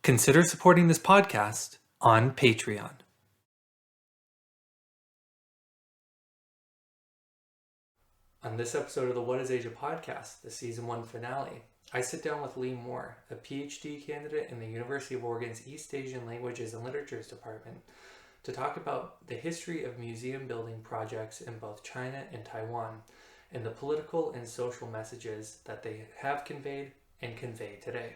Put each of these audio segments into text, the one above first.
Consider supporting this podcast on Patreon. On this episode of the What is Asia podcast, the season 1 finale, I sit down with Lee Moore, a Ph.D. candidate in the University of Oregon's East Asian Languages and Literatures Department, to talk about the history of museum building projects in both China and Taiwan, and the political and social messages that they have conveyed and convey today.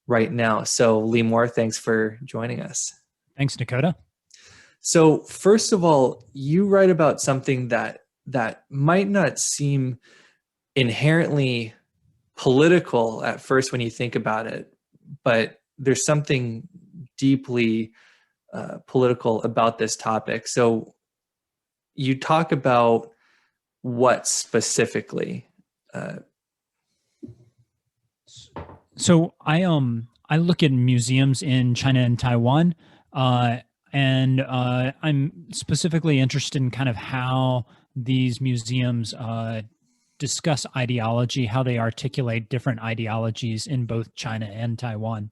Right now. So Lee Moore, thanks for joining us. Thanks, Dakota. So first of all, you write about something that might not seem inherently political at first when you think about it, but there's something deeply political about this topic. So you talk about what specifically? So I look at museums in China and Taiwan, and I'm specifically interested in kind of how these museums discuss ideology, how they articulate different ideologies in both China and Taiwan.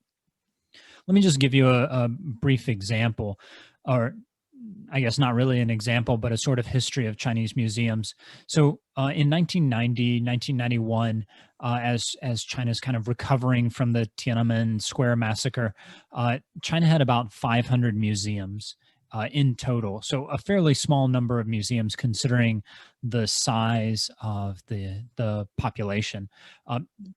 Let me just give you a brief example, or I guess not really an example, but a sort of history of Chinese museums. So in 1990, 1991, as China's kind of recovering from the Tiananmen Square massacre, China had about 500 museums in total. So a fairly small number of museums considering the size of the population.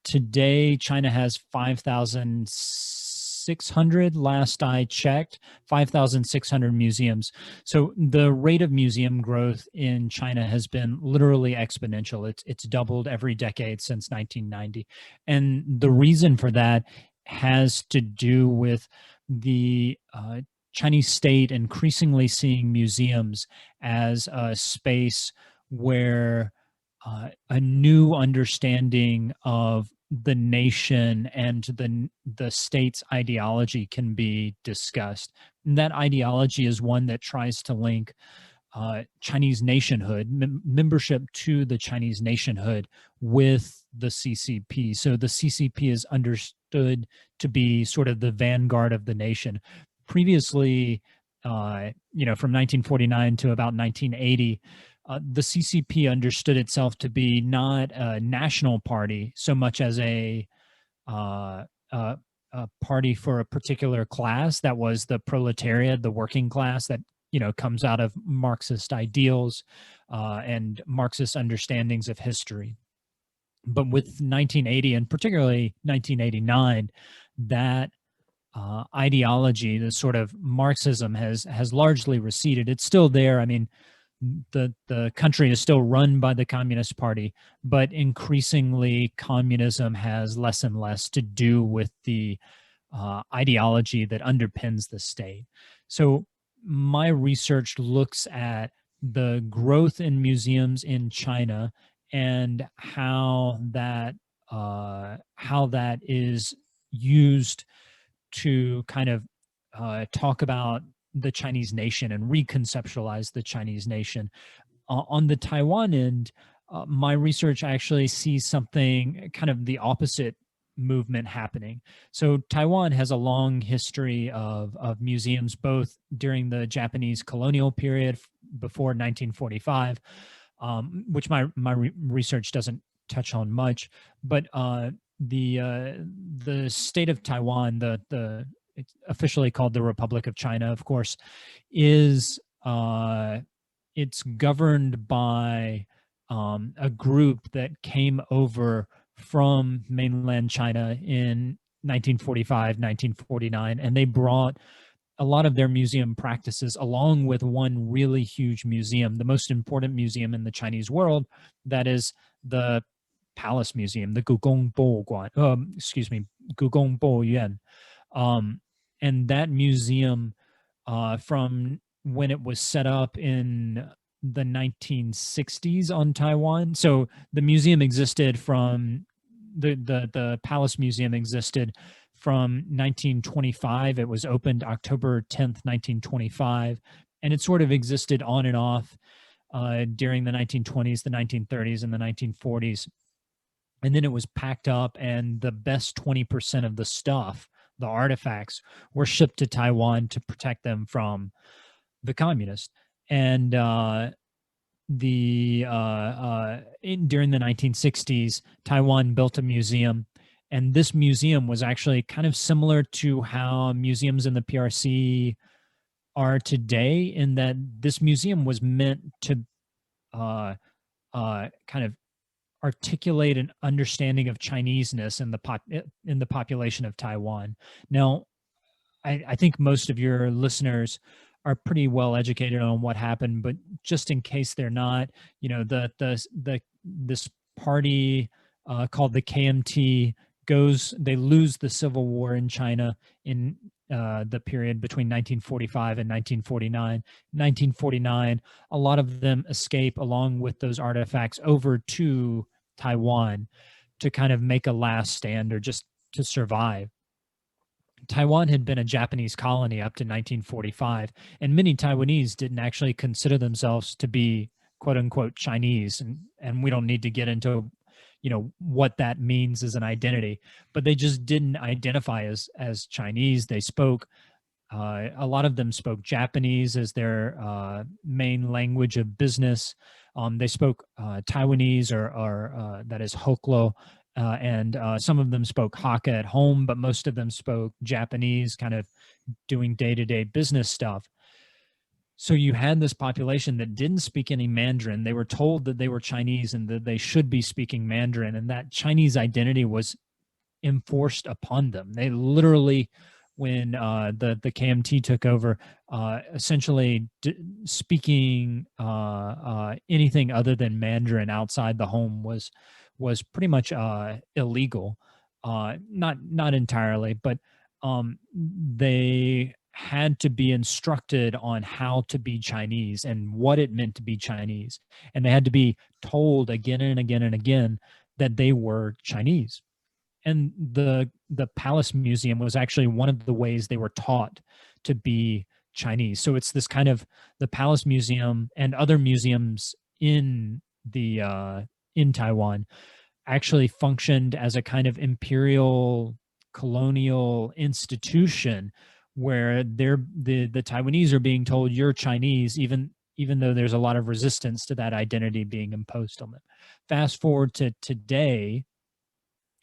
Today, China has 5,600, last I checked, 5,600 museums. So the rate of museum growth in China has been literally exponential. It's doubled every decade since 1990. And the reason for that has to do with the Chinese state increasingly seeing museums as a space where a new understanding of the nation and the state's ideology can be discussed. And that ideology is one that tries to link Chinese nationhood, membership to the Chinese nationhood with the CCP. So the CCP is understood to be sort of the vanguard of the nation. Previously, from 1949 to about 1980, the CCP understood itself to be not a national party so much as a party for a particular class that was the proletariat, the working class that comes out of Marxist ideals and Marxist understandings of history. But with 1980 and particularly 1989, that ideology, the sort of Marxism, has largely receded. It's still there. I mean, the country is still run by the Communist Party, but increasingly communism has less and less to do with the ideology that underpins the state. So my research looks at the growth in museums in China and how that is used to kind of talk about the Chinese nation and reconceptualize the Chinese nation. On the Taiwan end, my research actually sees something kind of the opposite movement happening. So Taiwan has a long history of museums, both during the Japanese colonial period before 1945, which my research doesn't touch on much, but the state of Taiwan, it's officially called the Republic of China, of course, is it's governed by a group that came over from mainland China in 1945, 1949, and they brought a lot of their museum practices along with one really huge museum, the most important museum in the Chinese world, that is the Palace Museum, the Gugong Boyuan. And that museum, from when it was set up in the 1960s on Taiwan. So the museum existed from the Palace Museum existed from 1925. It was opened October 10th, 1925. and it sort of existed on and off during the 1920s, the 1930s, and the 1940s. And then it was packed up, and the best 20% of the stuff, the artifacts, were shipped to Taiwan to protect them from the communists. And during the 1960s, Taiwan built a museum, and this museum was actually kind of similar to how museums in the PRC are today, in that this museum was meant to kind of articulate an understanding of Chineseness in the population of Taiwan. Now, I think most of your listeners are pretty well educated on what happened, but just in case they're not, this party called the KMT they lose the civil war in China in the period between 1945 and 1949. 1949, a lot of them escape along with those artifacts over to Taiwan to kind of make a last stand or just to survive. Taiwan had been a Japanese colony up to 1945, and many Taiwanese didn't actually consider themselves to be quote unquote Chinese. And we don't need to get into, what that means as an identity, but they just didn't identify as Chinese. They spoke, a lot of them spoke Japanese as their main language of business. They spoke Taiwanese or that is Hoklo. And some of them spoke Hakka at home, but most of them spoke Japanese, kind of doing day-to-day business stuff. So you had this population that didn't speak any Mandarin. They were told that they were Chinese and that they should be speaking Mandarin, and that Chinese identity was enforced upon them. They literally, when the KMT took over, essentially speaking anything other than Mandarin outside the home was pretty much illegal. Not entirely, but they had to be instructed on how to be Chinese and what it meant to be Chinese. And they had to be told again and again and again that they were Chinese. And the Palace Museum was actually one of the ways they were taught to be Chinese. So it's this kind of, the Palace Museum and other museums in Taiwan actually functioned as a kind of imperial colonial institution where the Taiwanese are being told you're Chinese, even though there's a lot of resistance to that identity being imposed on them. Fast forward to today,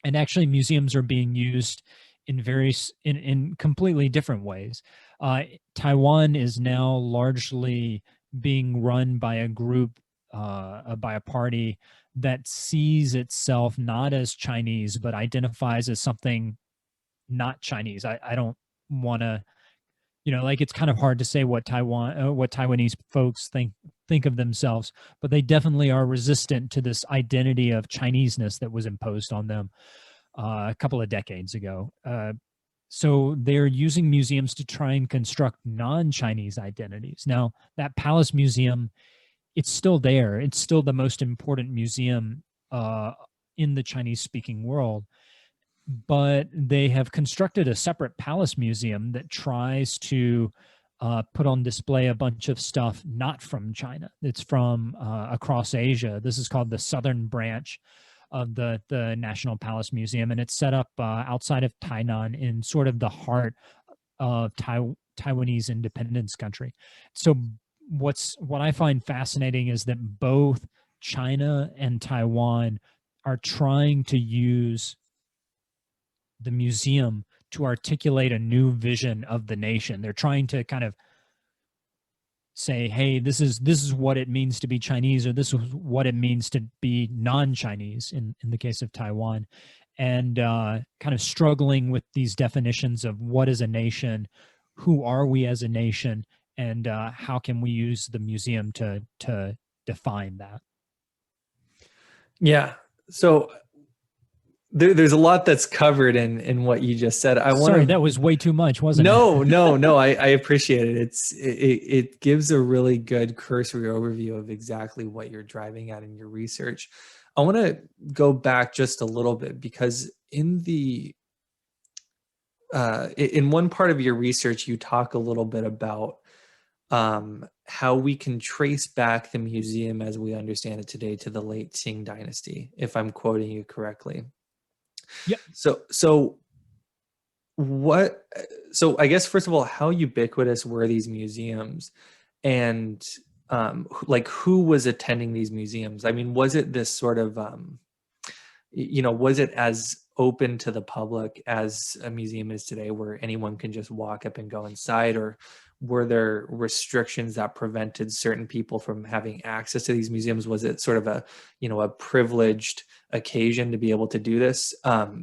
and actually museums are being used in completely different ways. Taiwan is now largely being run by a group, by a party that sees itself not as Chinese, but identifies as something not Chinese. I don't want to, it's kind of hard to say what Taiwanese folks think of themselves, but they definitely are resistant to this identity of Chineseness that was imposed on them a couple of decades ago. So they're using museums to try and construct non-Chinese identities. Now, that Palace Museum, it's still there. It's still the most important museum in the Chinese-speaking world. But they have constructed a separate Palace Museum that tries to put on display a bunch of stuff not from China. It's from across Asia. This is called the Southern Branch of the National Palace Museum, and it's set up outside of Tainan in sort of the heart of Taiwanese independence country. So what I find fascinating is that both China and Taiwan are trying to use the museum to articulate a new vision of the nation. They're trying to kind of say, hey, this is what it means to be Chinese, or this is what it means to be non-Chinese in the case of Taiwan, and kind of struggling with these definitions of what is a nation, who are we as a nation, and how can we use the museum to define that. Yeah. So there's a lot that's covered in what you just said. Sorry, that was way too much, wasn't it? No. I appreciate it. It gives a really good cursory overview of exactly what you're driving at in your research. I want to go back just a little bit, because in one part of your research, you talk a little bit about how we can trace back the museum as we understand it today to the late Qing dynasty, if I'm quoting you correctly. Yeah. So what, so I guess first of all, how ubiquitous were these museums, and like who was attending these museums? I mean, was it this sort of was it as open to the public as a museum is today, where anyone can just walk up and go inside, or were there restrictions that prevented certain people from having access to these museums? Was it sort of a privileged occasion to be able to do this?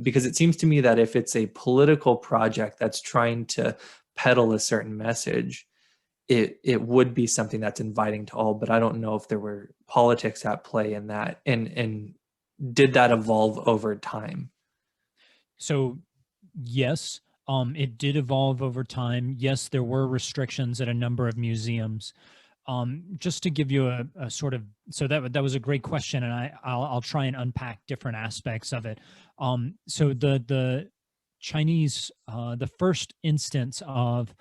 Because it seems to me that if it's a political project that's trying to peddle a certain message, it would be something that's inviting to all. But I don't know if there were politics at play in that, and did that evolve over time? So yes, it did evolve over time. Yes, there were restrictions at a number of museums. Just to give you a sort of, so that was a great question, and I'll try and unpack different aspects of it. So the Chinese, the first instance of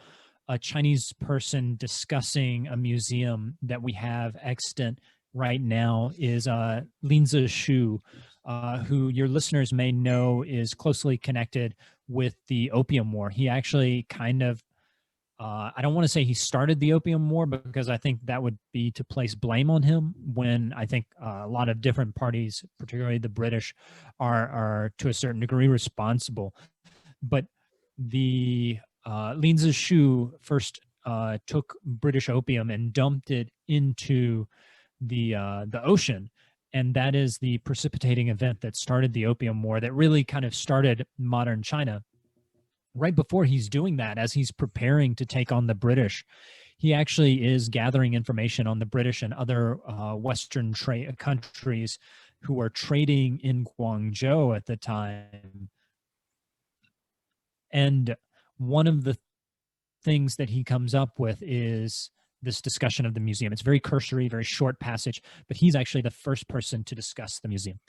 a Chinese person discussing a museum that we have extant right now is Lin Zexu, who your listeners may know is closely connected with the Opium War. He actually kind of, I don't want to say he started the Opium War, because I think that would be to place blame on him, when I think a lot of different parties, particularly the British, are to a certain degree responsible. But the Lin Zexu first took British opium and dumped it into the ocean, and that is the precipitating event that started the Opium War, that really kind of started modern China. Right before he's doing that, as he's preparing to take on the British, he actually is gathering information on the British and other Western countries who were trading in Guangzhou at the time. And one of the things that he comes up with is this discussion of the museum. It's very cursory, very short passage, but he's actually the first person to discuss the museum.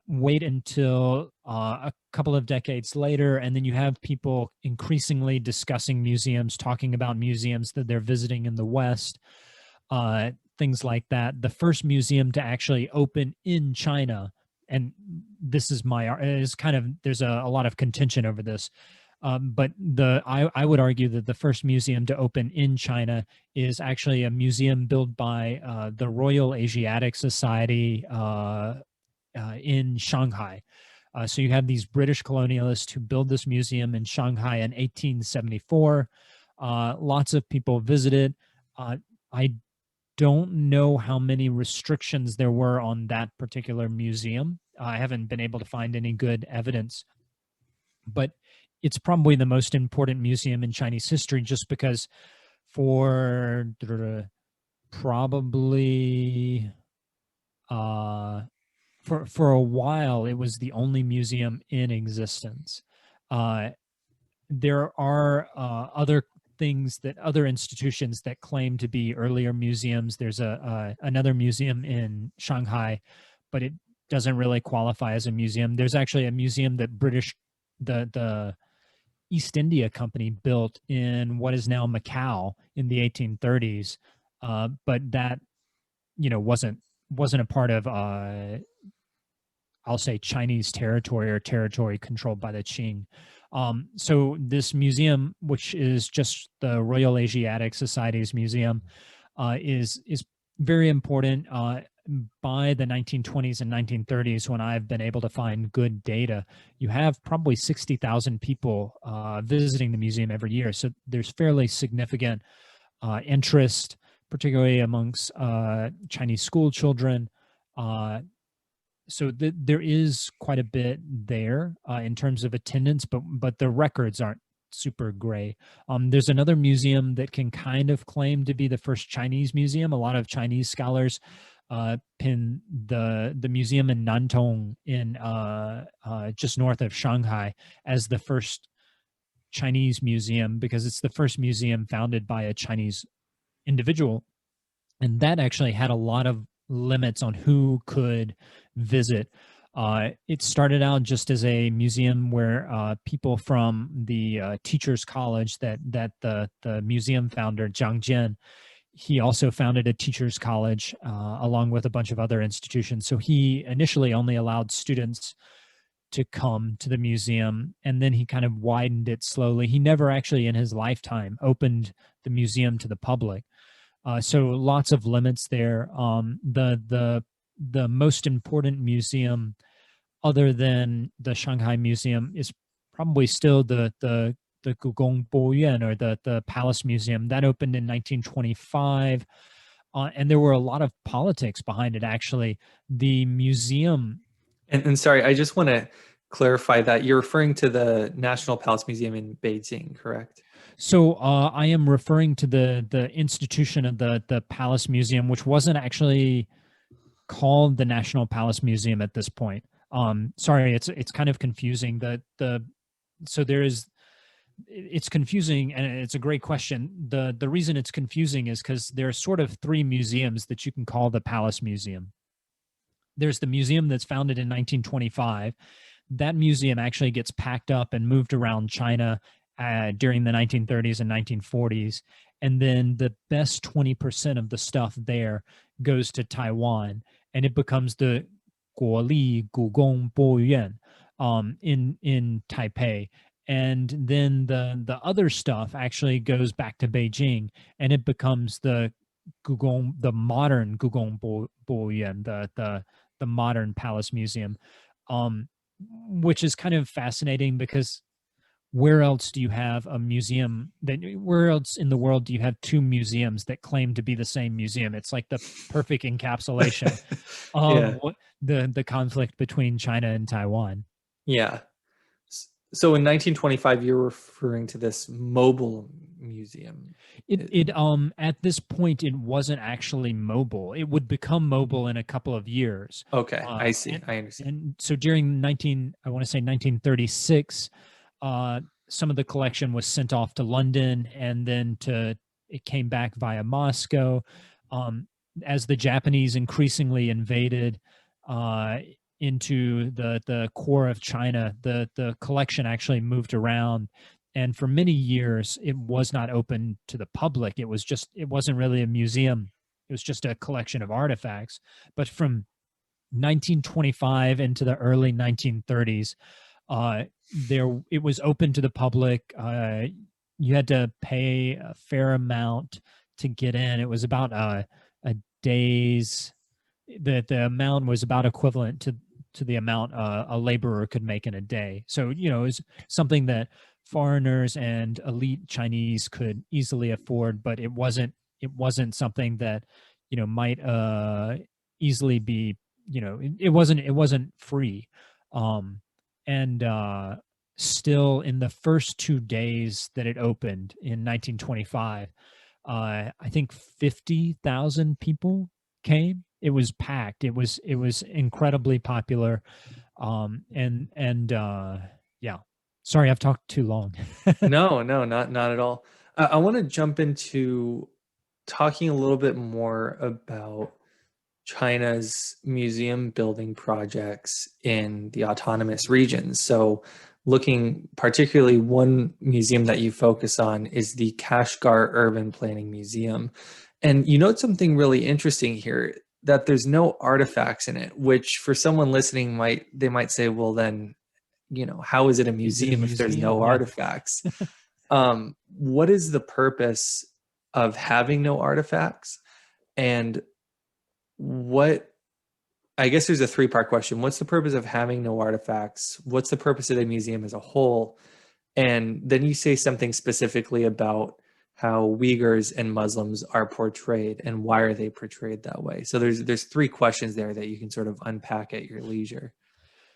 Wait until a couple of decades later, and then you have people increasingly discussing museums, talking about museums that they're visiting in the West, things like that. The first museum to actually open in China, and this is there's a lot of contention over this, but I would argue that the first museum to open in China is actually a museum built by the Royal Asiatic Society in Shanghai. So you have these British colonialists who build this museum in Shanghai in 1874. Lots of people visited. I don't know how many restrictions there were on that particular museum. I haven't been able to find any good evidence, but it's probably the most important museum in Chinese history, just because for probably for a while it was the only museum in existence. There are other institutions that claim to be earlier museums. There's another museum in Shanghai, but it doesn't really qualify as a museum. There's actually a museum that the East India Company built in what is now Macau in the 1830s, but that wasn't a part of I'll say Chinese territory, or territory controlled by the Qing. So this museum, which is just the Royal Asiatic Society's museum, is very important. By the 1920s and 1930s, when I've been able to find good data, you have probably 60,000 people visiting the museum every year. So there's fairly significant interest, particularly amongst Chinese school children. So there is quite a bit there in terms of attendance, but the records aren't super great. There's another museum that can kind of claim to be the first Chinese museum. A lot of Chinese scholars pin the museum in Nantong, in just north of Shanghai, as the first Chinese museum, because it's the first museum founded by a Chinese individual, and that actually had a lot of limits on who could visit. It started out just as a museum where people from the teachers college that the museum founder Zhang Jian, he also founded a teachers college along with a bunch of other institutions. So he initially only allowed students to come to the museum, and then he kind of widened it slowly. He never actually in his lifetime opened the museum to the public. So lots of limits there. The most important museum other than the Shanghai Museum is probably still the Gugong Boyuan, or the Palace Museum that opened in 1925, and there were a lot of politics behind it. Actually, the museum. And sorry, I just want to clarify that you're referring to the National Palace Museum in Beijing, correct? So I am referring to the institution of the Palace Museum, which wasn't actually called the National Palace Museum at this point. Sorry, it's kind of confusing. So there is, it's confusing, and it's a great question. The reason it's confusing is because there are sort of three museums that you can call the Palace Museum. There's the museum that's founded in 1925. That museum actually gets packed up and moved around China during the 1930s and 1940s. And then the best 20% of the stuff there goes to Taiwan, and it becomes the Guoli Gugong Boyuan in Taipei. And then the other stuff actually goes back to Beijing, and it becomes the modern Gugong Boyuan, the modern Palace Museum, which is kind of fascinating because where else do you have a museum where else in the world do you have two museums that claim to be the same museum? It's like the perfect encapsulation of Yeah. what the conflict between China and Taiwan. Yeah. So in 1925, you're referring to this mobile museum. It at this point it wasn't actually mobile. It would become mobile in a couple of years. Okay, Uh, I see. and, I understand. and so during I want to say 1936, some of the collection was sent off to London, and then it came back via Moscow. As the Japanese increasingly invaded into the core of China, the collection actually moved around, and for many years it was not open to the public. It wasn't really a museum. It was just a collection of artifacts. But from 1925 into the early 1930s, it was open to the public. You had to pay a fair amount to get in. It was about a day's. The amount was about equivalent to the amount a laborer could make in a day. So it was something that foreigners and elite Chinese could easily afford, but it wasn't something that might easily be. It wasn't free. And still, in the first 2 days that it opened in 1925, I think 50,000 people came. It was packed. It was incredibly popular. Yeah. Sorry, I've talked too long. No, no, not at all. I want to jump into talking a little bit more about China's museum building projects in the autonomous regions. So, looking particularly, one museum that you focus on is the Kashgar Urban Planning Museum. And you note something really interesting here, that there's no artifacts in it, which for someone listening they might say, well, then, how is it a Is it a museum if there's museum? no Yeah. artifacts? What is the purpose of having no artifacts? And what I guess there's a three-part question. What's the purpose of having no artifacts? What's the purpose of the museum as a whole? And then you say something specifically about how Uyghurs and Muslims are portrayed and why are they portrayed that way. So there's three questions there that you can sort of unpack at your leisure.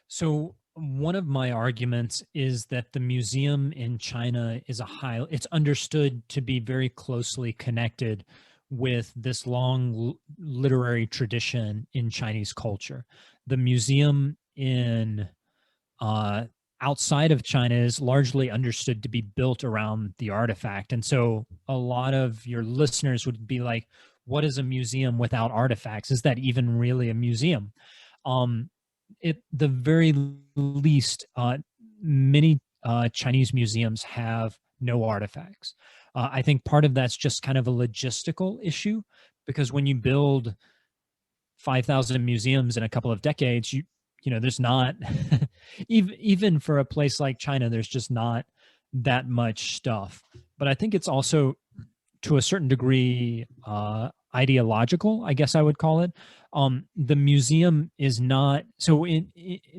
So one of my arguments is that the museum in China it's understood to be very closely connected with this long literary tradition in Chinese culture. The museum in outside of China is largely understood to be built around the artifact. And so a lot of your listeners would be like, what is a museum without artifacts? Is that even really a museum? at the very least, many Chinese museums have no artifacts. I think part of that's just kind of a logistical issue, because when you build 5,000 museums in a couple of decades, you know, there's not even for a place like China, there's just not that much stuff. But I think it's also, to a certain degree, ideological, I guess I would call it. The museum is not so in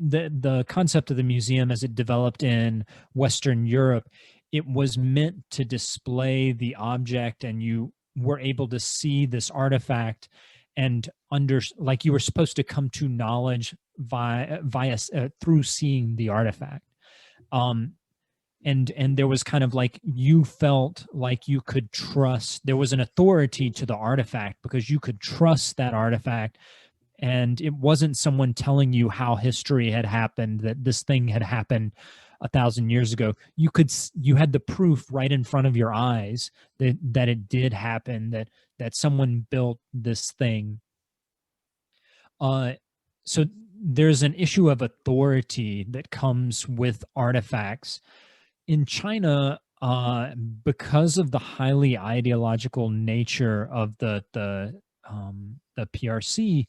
the concept of the museum as it developed in Western Europe. It was meant to display the object, and you were able to see this artifact and under, like, you were supposed to come to knowledge via through seeing the artifact. Um, and there was kind of like, you felt like you could trust, there was an authority to the artifact because you could trust that artifact, and it wasn't someone telling you how history had happened, that this thing had happened 1,000 years ago. You had the proof right in front of your eyes that it did happen, that someone built this thing. So there's an issue of authority that comes with artifacts in China, because of the highly ideological nature of the PRC.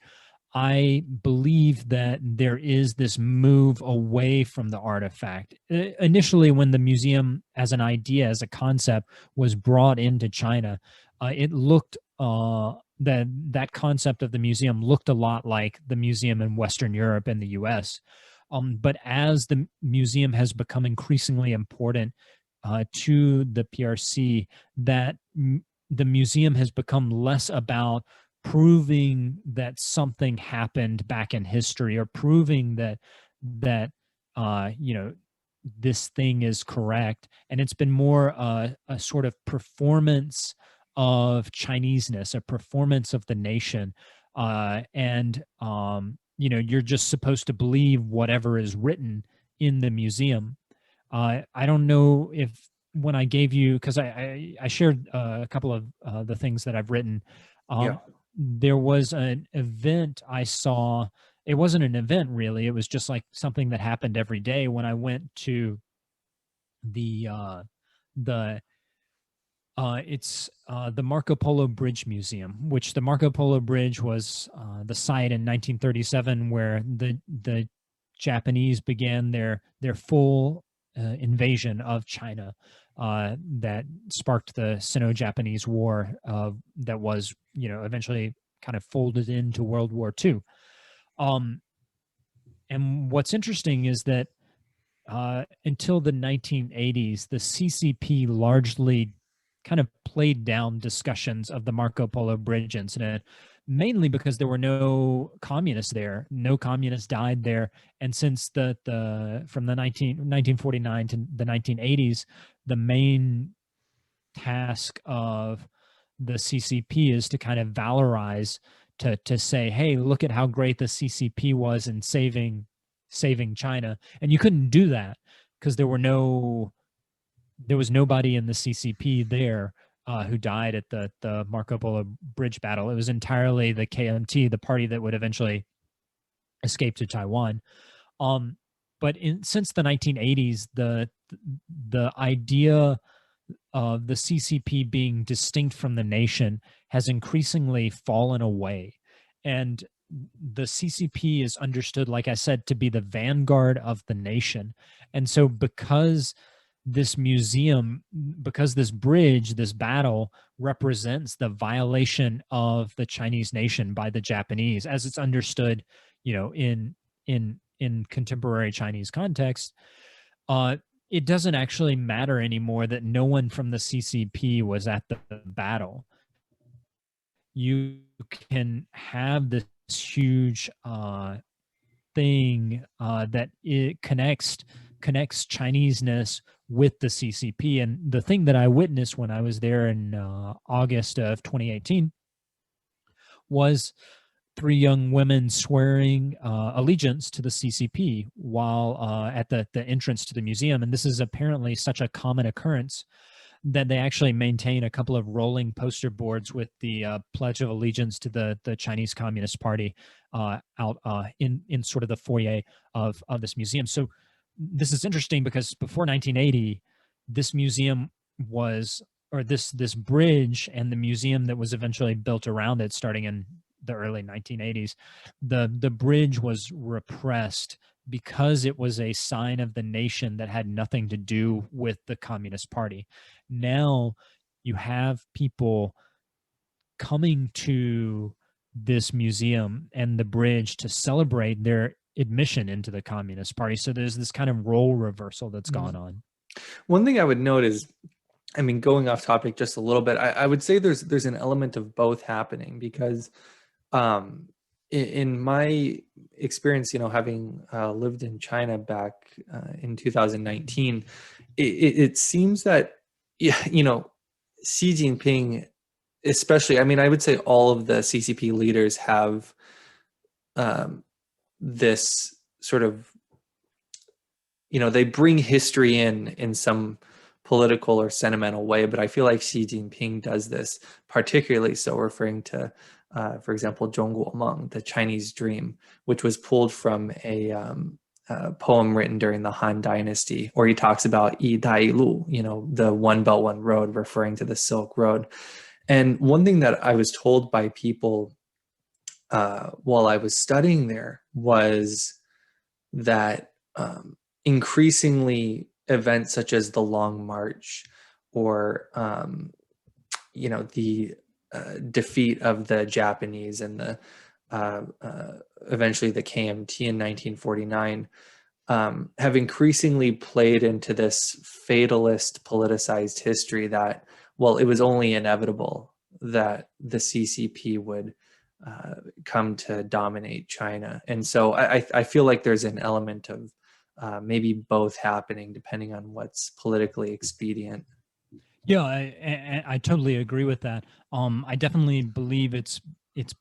I believe that there is this move away from the artifact. Initially, when the museum as an idea, as a concept, was brought into China, it looked that concept of the museum looked a lot like the museum in Western Europe and the US. But as the museum has become increasingly important to the PRC, the museum has become less about proving that something happened back in history, or proving that you know, this thing is correct, and it's been more a sort of performance of Chineseness, a performance of the nation, and you know, you're just supposed to believe whatever is written in the museum. I don't know if, when I gave you, because I shared a couple of the things that I've written. Yeah. There was an event I saw. It wasn't an event really. It was just like something that happened every day when I went to the it's the Marco Polo Bridge Museum, which the Marco Polo Bridge was the site in 1937 where the Japanese began their full invasion of China, that sparked the Sino-Japanese War, that was, you know, eventually kind of folded into World War II. And what's interesting is that until the 1980s, the CCP largely kind of played down discussions of the Marco Polo Bridge incident, mainly because there were no communists there. No communists died there. And since from the 1949 to the 1980s, the main task of the CCP is to kind of valorize, to say, hey, look at how great the CCP was in saving China. And you couldn't do that because there was nobody in the CCP there who died at the Marco Polo Bridge battle. It was entirely the KMT, the party that would eventually escape to Taiwan. But since the 1980s, the idea of the CCP being distinct from the nation has increasingly fallen away. And the CCP is understood, like I said, to be the vanguard of the nation. And so because this museum, because this bridge, this battle represents the violation of the Chinese nation by the Japanese, as it's understood, you know, in contemporary Chinese context, it doesn't actually matter anymore that no one from the CCP was at the battle. You can have this huge thing that it connects Chineseness with the CCP. And the thing that I witnessed when I was there in August of 2018 was 3 young women swearing allegiance to the CCP while at the entrance to the museum. And this is apparently such a common occurrence that they actually maintain a couple of rolling poster boards with the Pledge of Allegiance to the Chinese Communist Party out in sort of the foyer of this museum. So this is interesting because before 1980, this museum was, or this bridge and the museum that was eventually built around it, starting in the early 1980s, the bridge was repressed because it was a sign of the nation that had nothing to do with the Communist Party. Now you have people coming to this museum and the bridge to celebrate their admission into the Communist Party. So there's this kind of role reversal that's gone on. One thing I would note is, I mean, going off topic just a little bit, I would say there's an element of both happening, because in my experience, having lived in China back in 2019, it seems that, Xi Jinping, especially, I mean, I would say all of the CCP leaders have this sort of, they bring history in some political or sentimental way, but I feel like Xi Jinping does this particularly so, referring to, for example, Zhongguomeng, the Chinese dream, which was pulled from a poem written during the Han Dynasty, or he talks about Yi Dai Lu, the One Belt, One Road, referring to the Silk Road. And one thing that I was told by people while I was studying there was that increasingly events such as the Long March, or the defeat of the Japanese and the eventually the KMT in 1949 have increasingly played into this fatalist, politicized history that, well, it was only inevitable that the CCP would come to dominate China. And so I feel like there's an element of maybe both happening, depending on what's politically expedient. Yeah, I totally agree with that. I definitely believe it's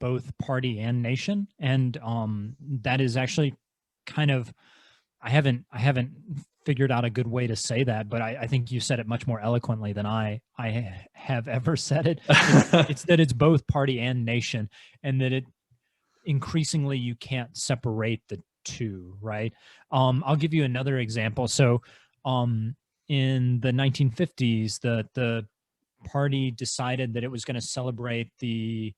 both party and nation, and that is actually kind of, I haven't figured out a good way to say that, but I think you said it much more eloquently than I have ever said it. It's that it's both party and nation, and that it increasingly you can't separate the two, right? I'll give you another example. So in the 1950s, the party decided that it was going to celebrate the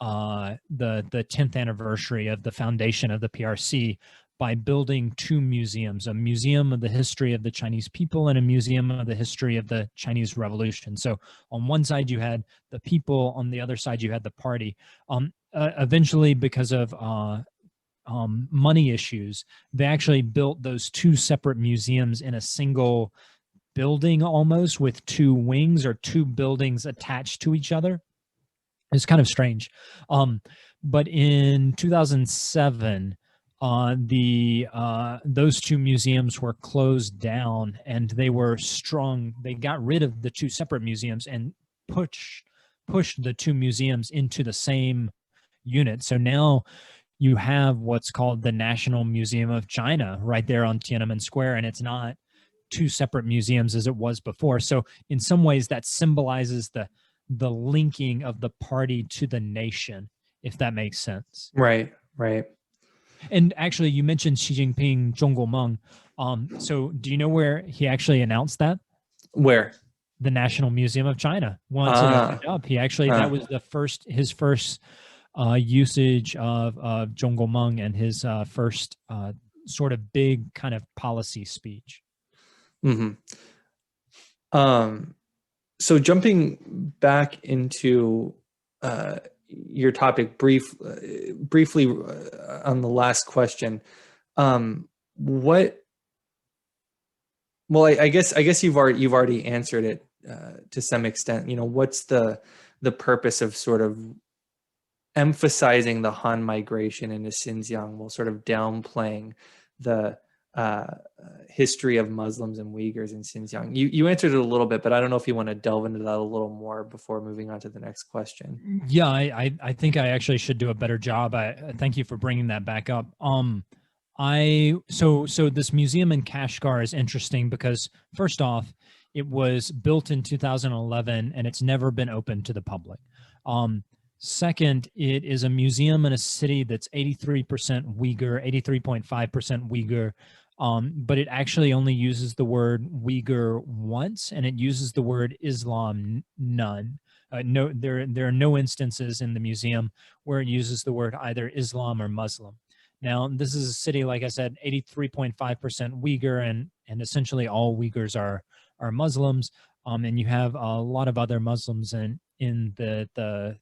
10th anniversary of the foundation of the PRC by building two museums, a museum of the history of the Chinese people and a museum of the history of the Chinese Revolution. So on one side you had the people, on the other side you had the party. Eventually, because of money issues, they actually built those two separate museums in a single building, almost with two wings or two buildings attached to each other. It's kind of strange. But in 2007, those two museums were closed down, and they got rid of the two separate museums and pushed the two museums into the same unit. So now you have what's called the National Museum of China right there on Tiananmen Square, and it's not two separate museums as it was before. So in some ways that symbolizes the linking of the party to the nation, if that makes sense. Right. And actually, you mentioned Xi Jinping, Zhongguomeng. So do you know where he actually announced that? Where? The National Museum of China. Once it opened up, he actually, that was his first usage of Zhongguomeng, and his first sort of big kind of policy speech. Mm-hmm. So jumping back into your topic briefly on the last question, I guess you've already answered it to some extent. What's the purpose of sort of emphasizing the Han migration into Xinjiang while sort of downplaying the history of Muslims and Uyghurs in Xinjiang? You answered it a little bit, but I don't know if you want to delve into that a little more before moving on to the next question. Yeah, I think I actually should do a better job. I thank you for bringing that back up. So this museum in Kashgar is interesting because, first off, It was built in 2011 and it's never been open to the public. Second, it is a museum in a city that's 83% Uyghur, 83.5% Uyghur, but it actually only uses the word Uyghur once, and it uses the word Islam none. No, there are no instances in the museum where it uses the word either Islam or Muslim. Now, this is a city, like I said, 83.5% Uyghur, and essentially all Uyghurs are Muslims, and you have a lot of other Muslims in the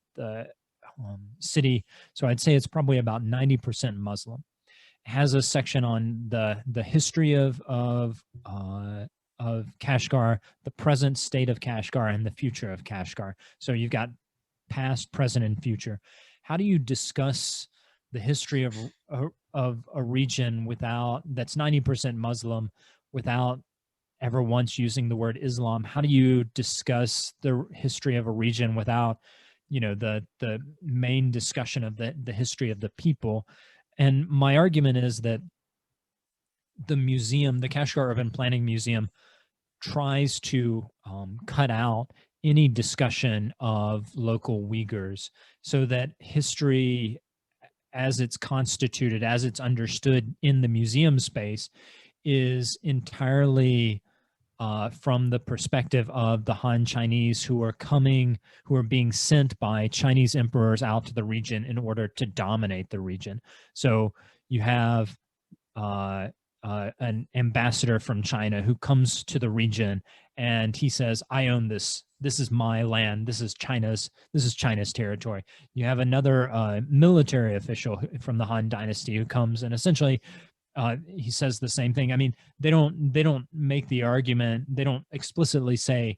city. So I'd say it's probably about 90% Muslim. It has a section on the history of Kashgar, the present state of Kashgar, and the future of Kashgar. So you've got past, present, and future. How do you discuss the history of a region without that's 90% Muslim without ever once using the word Islam? How do you discuss the history of a region without, the main discussion of the history of the people? And my argument is that the museum, the Kashgar Urban Planning Museum, tries to cut out any discussion of local Uyghurs so that history, as it's constituted, as it's understood in the museum space, is entirely from the perspective of the Han Chinese who are being sent by Chinese emperors out to the region in order to dominate the region. So you have an ambassador from China who comes to the region and he says, "I own this. This is my land. This is China's territory." You have another military official from the Han Dynasty who comes and essentially he says the same thing. I mean, they don't make the argument. They don't explicitly say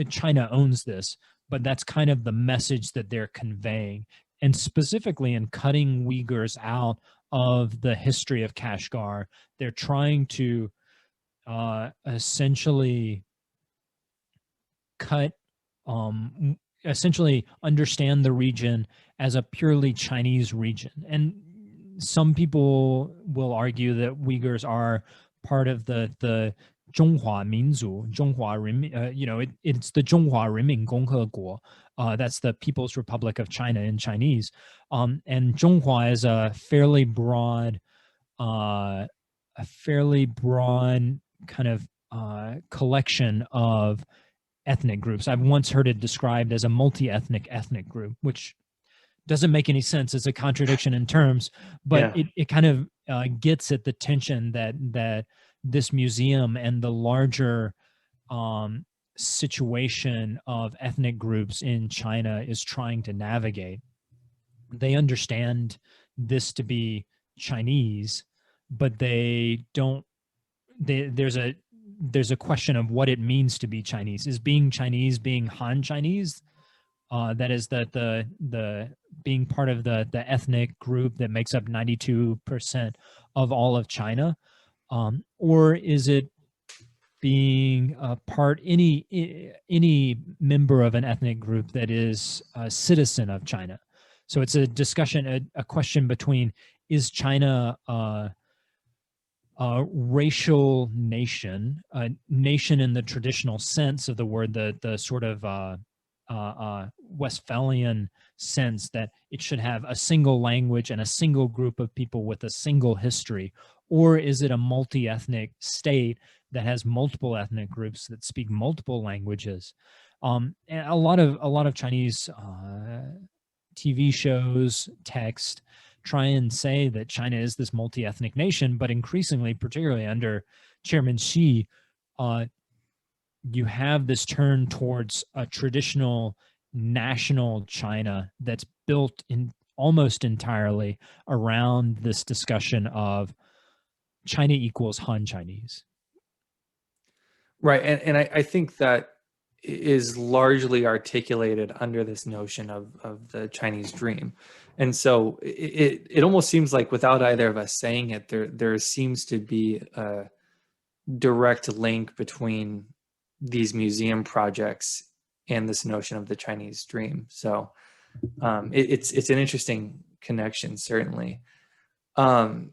China owns this, but that's kind of the message that they're conveying. And specifically in cutting Uyghurs out of the history of Kashgar, they're trying to essentially essentially understand the region as a purely Chinese region. And some people will argue that Uyghurs are part of the Zhonghua Minzu, it's the Zhonghua Renmin Gongheguo. That's the People's Republic of China in Chinese. And Zhonghua is a fairly broad kind of collection of ethnic groups. I've once heard it described as a multi-ethnic ethnic group, which doesn't make any sense. It's a contradiction in terms, but Yeah. it kind of gets at the tension that this museum and the larger situation of ethnic groups in China is trying to navigate. They understand this to be Chinese, but they don't. There's a question of what it means to be Chinese. Is being Chinese being Han Chinese? That is the being part of the ethnic group that makes up 92% of all of China, or is it being any member of an ethnic group that is a citizen of China? So it's a discussion, a question between, is China a racial nation, a nation in the traditional sense of the word, the sort of Westphalian sense that it should have a single language and a single group of people with a single history, or is it a multi-ethnic state that has multiple ethnic groups that speak multiple languages? And a lot of Chinese TV shows, text, try and say that China is this multi-ethnic nation, but increasingly, particularly under Chairman Xi, you have this turn towards a traditional national China that's built in almost entirely around this discussion of China equals Han Chinese. Right. And I think that is largely articulated under this notion of the Chinese dream. And so it almost seems like without either of us saying it, there seems to be a direct link between these museum projects and this notion of the Chinese dream. So it's an interesting connection, certainly. In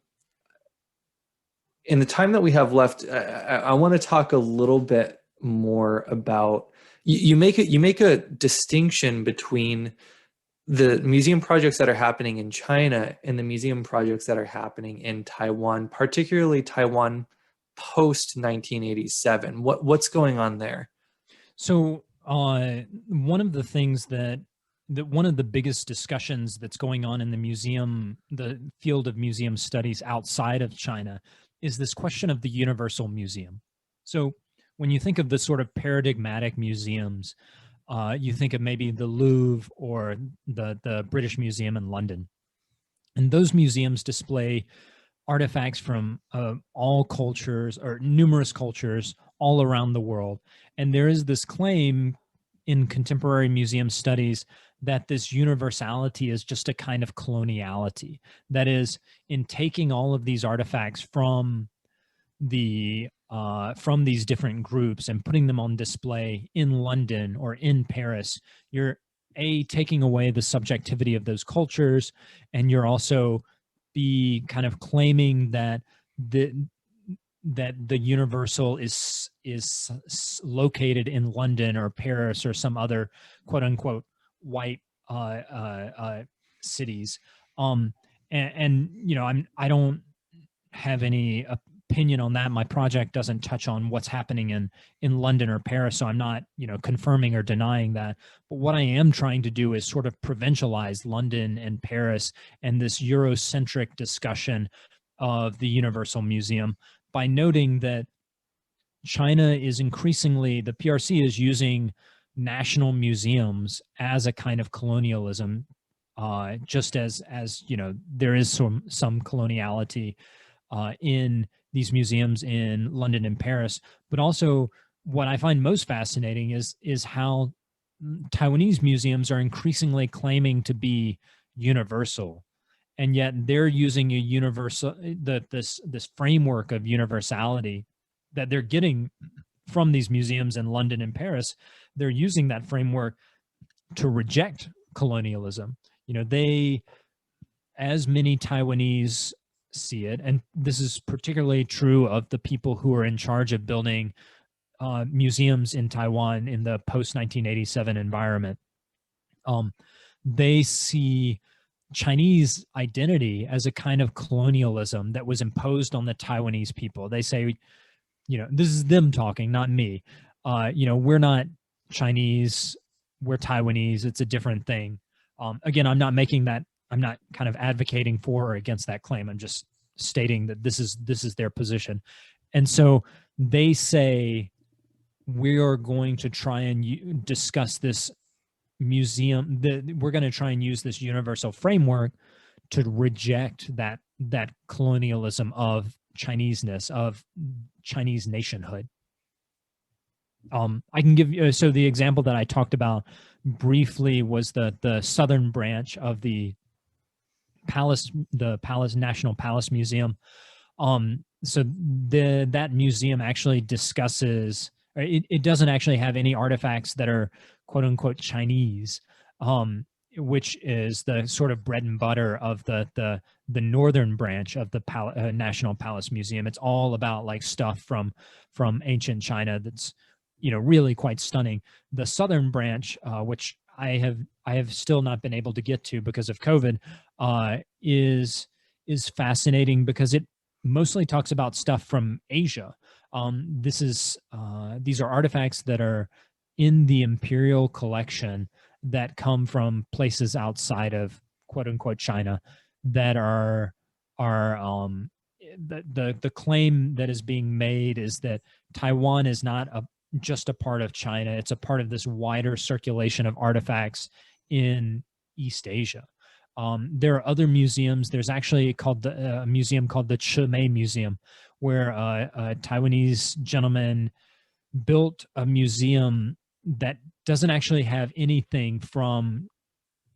the time that we have left, I want to talk a little bit more about you make a distinction between the museum projects that are happening in China and the museum projects that are happening in Taiwan, particularly Taiwan post 1987. What's going on there? So one of the things that one of the biggest discussions that's going on in the field of museum studies outside of China, is this question of the universal museum. So when you think of the sort of paradigmatic museums, you think of maybe the Louvre or the British Museum in London, and those museums display artifacts from all cultures or numerous cultures all around the world. And there is this claim in contemporary museum studies that this universality is just a kind of coloniality. That is, in taking all of these artifacts from these different groups and putting them on display in London or in Paris, you're taking away the subjectivity of those cultures, and you're also kind of claiming that the universal is located in London or Paris or some other quote unquote white cities. And you know, I don't have any opinion on that. My project doesn't touch on what's happening in London or Paris, so I'm not, you know, confirming or denying that. But what I am trying to do is sort of provincialize London and Paris and this Eurocentric discussion of the Universal Museum by noting that China is increasingly, the PRC is using national museums as a kind of colonialism, just as you know, there is some coloniality in these museums in London and Paris. But also, what I find most fascinating is how Taiwanese museums are increasingly claiming to be universal, and yet they're using a universal this framework of universality that they're getting from these museums in London and Paris. They're using that framework to reject colonialism. You know, they, as many Taiwanese see it, and this is particularly true of the people who are in charge of building museums in Taiwan in the post 1987 environment. They see Chinese identity as a kind of colonialism that was imposed on the Taiwanese people. They say, you know, this is them talking, not me. You know, we're not Chinese, we're Taiwanese. It's a different thing. Again, I'm not kind of advocating for or against that claim. I'm just stating that this is their position. And so they say, we are going to try and discuss this museum, we're going to try and use this universal framework to reject that colonialism of Chineseness, of Chinese nationhood. I can give you, so the example that I talked about briefly was the southern branch of the National Palace Museum. So that museum actually discusses, it doesn't actually have any artifacts that are quote unquote Chinese, which is the sort of bread and butter of the northern branch of the National Palace Museum. It's all about like stuff from ancient China that's, you know, really quite stunning. The southern branch, which I have still not been able to get to because of COVID, is fascinating because it mostly talks about stuff from Asia. These are artifacts that are in the imperial collection that come from places outside of quote unquote China, that are the claim that is being made is that Taiwan is not just a part of China. It's a part of this wider circulation of artifacts in East Asia. There are other museums. There's actually a museum called the Chimei Museum, where a Taiwanese gentleman built a museum that doesn't actually have anything from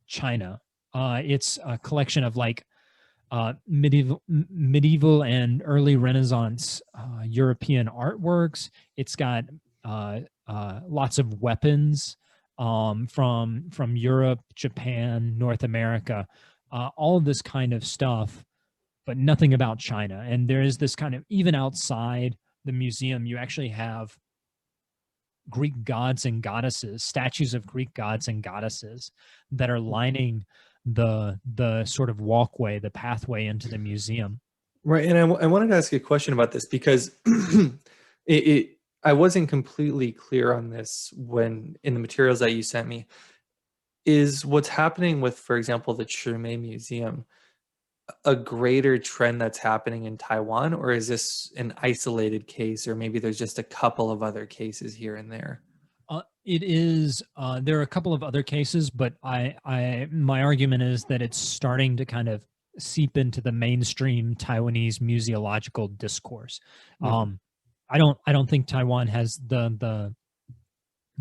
China. It's a collection of like medieval and early Renaissance European artworks. It's got lots of weapons from Europe, Japan, North America, all of this kind of stuff, but nothing about China. And there is this kind of, even outside the museum, you actually have Greek gods and goddesses, statues of Greek gods and goddesses that are lining the sort of walkway, the pathway into the museum. Right. And I wanted to ask you a question about this because I wasn't completely clear on this when in the materials that you sent me. Is what's happening with, for example, the Chimei Museum a greater trend that's happening in Taiwan, or is this an isolated case, or maybe there's just a couple of other cases here and there? It is. There are a couple of other cases, but my argument is that it's starting to kind of seep into the mainstream Taiwanese museological discourse. Mhm. Um, I don't think Taiwan has the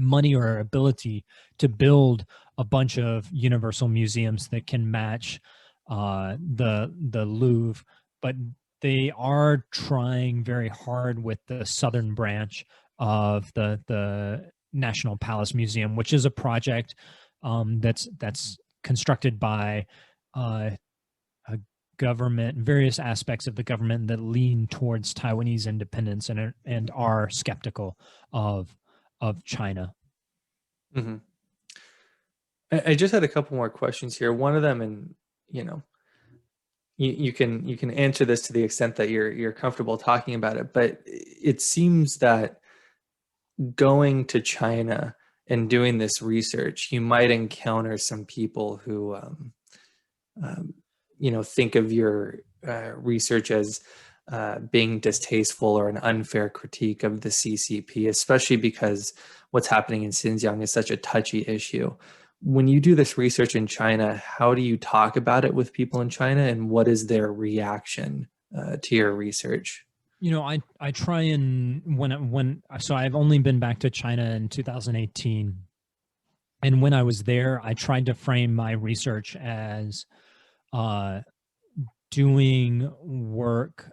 money or ability to build a bunch of universal museums that can match the Louvre, but they are trying very hard with the southern branch of the National Palace Museum, which is a project that's constructed by uh, a government, various aspects of the government that lean towards Taiwanese independence and are skeptical of China. Mhm. I just had a couple more questions here. One of them, and you know, you can answer this to the extent that you're comfortable talking about it, but it seems that going to China and doing this research, you might encounter some people who um, think of your research as being distasteful or an unfair critique of the CCP, especially because what's happening in Xinjiang is such a touchy issue. When you do this research in China, how do you talk about it with people in China, and what is their reaction to your research? I try and when so I've only been back to China in 2018, and when I was there, I tried to frame my research as uh, doing work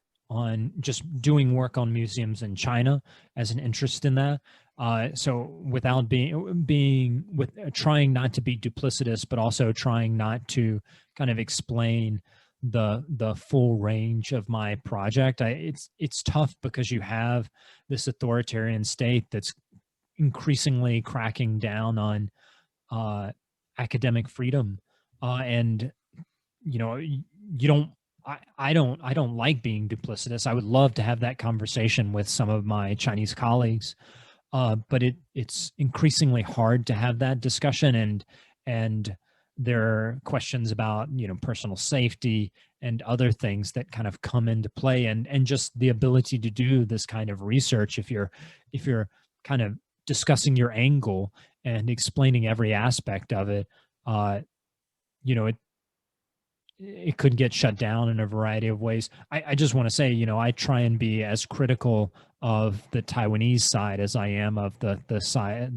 doing work on museums in China as an interest in that. So without being with trying not to be duplicitous, but also trying not to kind of explain the full range of my project. It's tough because you have this authoritarian state that's increasingly cracking down on uh, academic freedom, and you don't I don't like being duplicitous. I would love to have that conversation with some of my Chinese colleagues, but it's increasingly hard to have that discussion, and there are questions about personal safety and other things that kind of come into play, and just the ability to do this kind of research if you're kind of discussing your angle and explaining every aspect of it. uh you know it it could get shut down in a variety of ways. I just want to say, I try and be as critical of the Taiwanese side as I am of the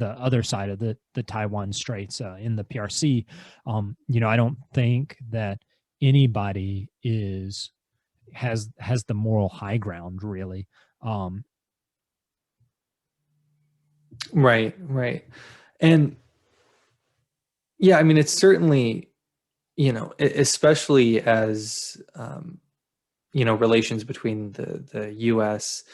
other side of the Taiwan Straits in the PRC. I don't think that anybody has the moral high ground really. Um, Right, right. And yeah, I mean, it's certainly, especially as relations between the U.S.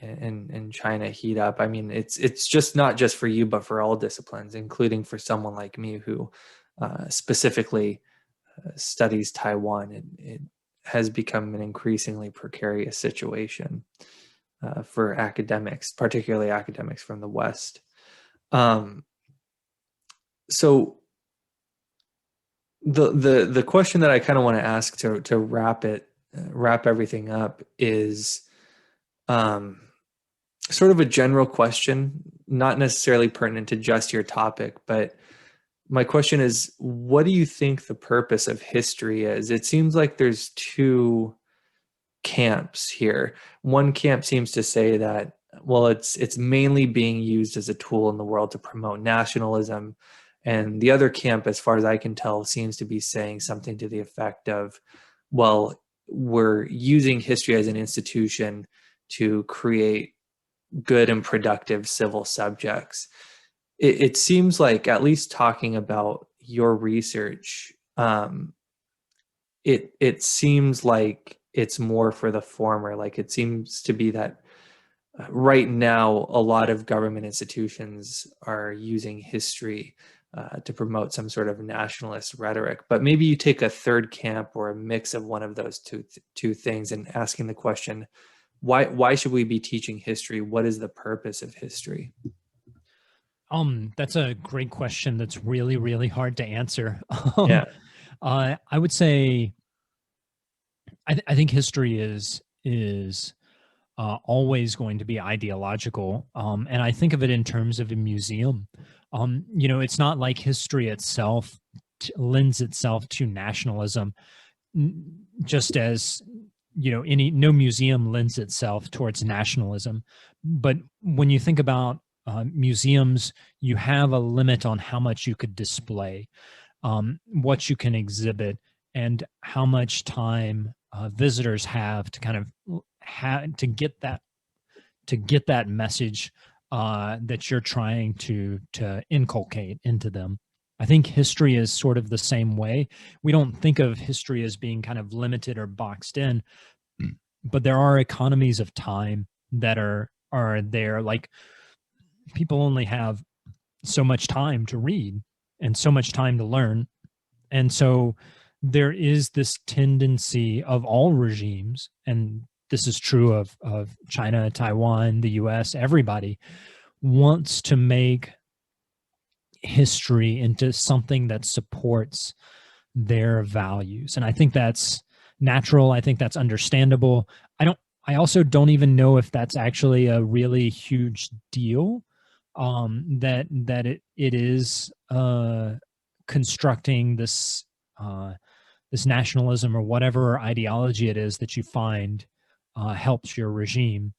and China heat up. I mean, it's just not just for you, but for all disciplines, including for someone like me who specifically studies Taiwan. It has become an increasingly precarious situation for academics, particularly academics from the West. Um, so the question that I kind of want to ask to wrap everything up is um, sort of a general question, not necessarily pertinent to just your topic, but my question is, what do you think the purpose of history is? It seems like there's two camps here. One camp seems to say that, well, it's mainly being used as a tool in the world to promote nationalism, and the other camp, as far as I can tell, seems to be saying something to the effect of, well, we're using history as an institution to create good and productive civil subjects. It seems like, at least talking about your research, it seems like it's more for the former. Like, it seems to be that right now, a lot of government institutions are using history to promote some sort of nationalist rhetoric. But maybe you take a third camp or a mix of one of those two things and asking the question, why should we be teaching history? What is the purpose of history? That's a great question. That's really, really hard to answer. Yeah. I would say I think history is always going to be ideological, and I think of it in terms of a museum. It's not like history itself lends itself to nationalism, just as no museum lends itself towards nationalism. But when you think about museums, you have a limit on how much you could display, what you can exhibit, and how much time visitors have to kind of to get that message that you're trying to inculcate into them. I think history is sort of the same way. We don't think of history as being kind of limited or boxed in, but there are economies of time that are there. Like, people only have so much time to read and so much time to learn. And so there is this tendency of all regimes, and this is true of China, Taiwan, the US, everybody wants to make history into something that supports their values. And I think that's natural. I think that's understandable. I also don't even know if that's actually a really huge deal. That it is constructing this this nationalism or whatever ideology it is that you find helps your regime.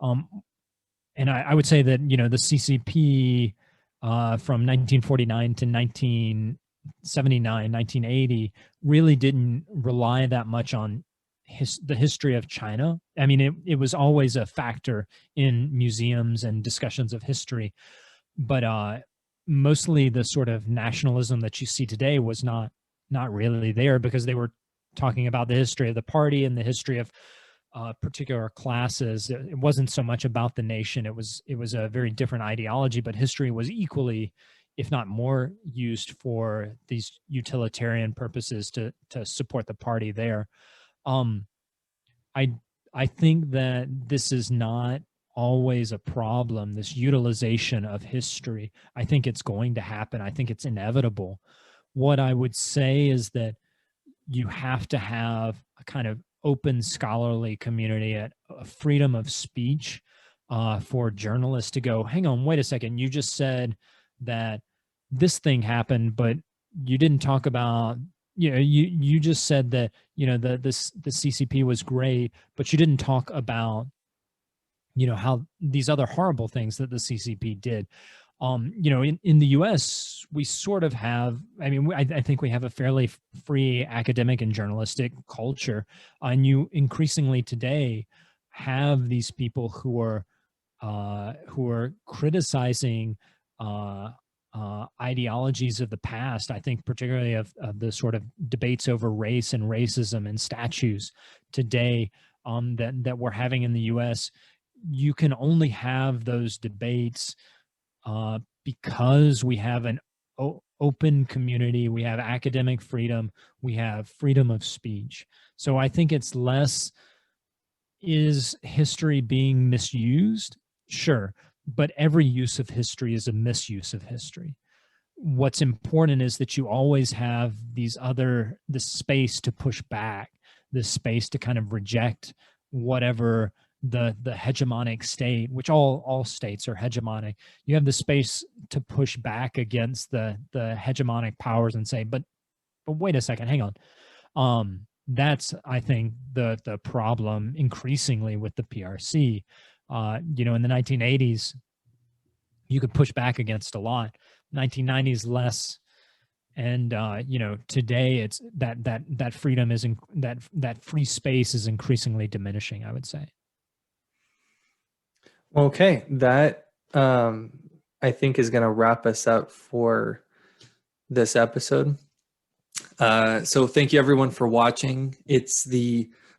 And I would say that the CCP from 1949 to 1979, 1980 really didn't rely that much on the history of China. I mean, it was always a factor in museums and discussions of history, but mostly the sort of nationalism that you see today was not really there, because they were talking about the history of the party and the history of particular classes. It wasn't so much about the nation. It was a very different ideology, but history was equally, if not more, used for these utilitarian purposes to support the party there. I think that this is not always a problem, this utilization of history. I think it's going to happen. I think it's inevitable. What I would say is that you have to have a kind of open scholarly community, a freedom of speech for journalists to go, hang on, wait a second, you just said that this thing happened, but you didn't talk about, you just said that, the CCP was great, but you didn't talk about, how these other horrible things that the CCP did. In the US, we sort of have, I mean, I think we have a fairly free academic and journalistic culture. And you increasingly today have these people who are criticizing ideologies of the past. I think particularly of the sort of debates over race and racism and statues today that we're having in the US. You can only have those debates because we have an open community, we have academic freedom, we have freedom of speech. So I think it's less, is history being misused? Sure, but every use of history is a misuse of history. What's important is that you always have this space to push back, this space to kind of reject whatever the hegemonic state, which all states are hegemonic. You have the space to push back against the hegemonic powers and say, but wait a second, hang on. That's, I think, the problem increasingly with the PRC. In the 1980s, you could push back against a lot. 1990s less. And today it's that freedom is that free space is increasingly diminishing, I would say. Okay, that I think is going to wrap us up for this episode. So thank you everyone for watching. It's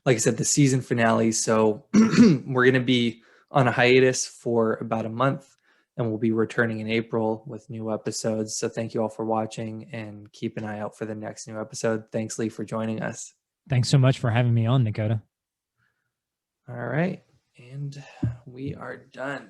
like I said, the season finale. So we're going to be on a hiatus for about a month, and we'll be returning in April with new episodes. So thank you all for watching, and keep an eye out for the next new episode. Thanks, Lee, for joining us. Thanks so much for having me on, Dakota. All right. And we are done.